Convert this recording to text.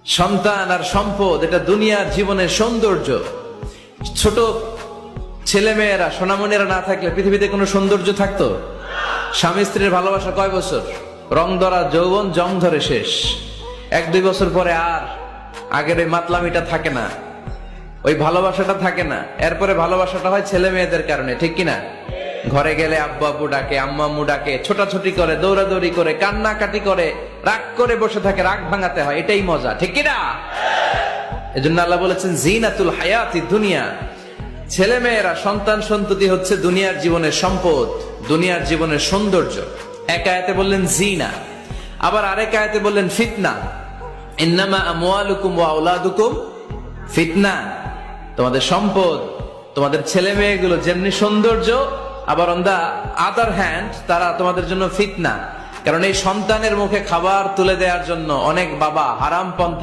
সন্তান আর সম্পদ এটা দুনিয়ার জীবনের সৌন্দর্য। ছোট ছেলে মেয়েরা সোনামণিরা না থাকলে পৃথিবীতে কোনো সৌন্দর্য থাকতো? স্বামী স্ত্রীর ভালোবাসা কয় বছর? রং ধরা যৌবন জং ধরে শেষ। 1-2 বছর পরে আর আগের ওই মাতলামিটা থাকে না, ওই ভালোবাসাটা থাকে না। এরপরে ভালোবাসাটা হয় ছেলে মেয়েদের কারণে, ঠিক কিনা? ঘরে গেলে আব্বু আব্বু ডাকে, আম্মা আম্মু ডাকে, ছোটাছুটি করে, দৌড়াদৌড়ি করে, কান্নাকাটি করে, রাগ করে বসে থাকে, রাগ ভাঙাতে হয়, এটাই মজা, ঠিক কিনা? এজন্য আল্লাহ বলেছেন জিনাতুল হায়াতি দুনিয়া। ছেলে মেয়েরা, সন্তান সন্ততি হচ্ছে দুনিয়ার জীবনের সম্পদ, দুনিয়ার জীবনের সৌন্দর্য। এক আয়াতে বললেন জিনা, আবার আরেক আয়াতে বললেন ফিতনা। ইন্নামা আমওয়ালুকুম ওয়া আওলাদুকুম ফিতনা। তোমাদের সম্পদ, তোমাদের ছেলে মেয়েগুলো যেমনি সৌন্দর্য, আবার অন দা আদার হ্যান্ড তারা তোমাদের জন্য ফিতনা। কারণ এই সন্তানের মুখে খাবার তুলে দেওয়ার জন্য অনেক বাবা হারাম পন্থা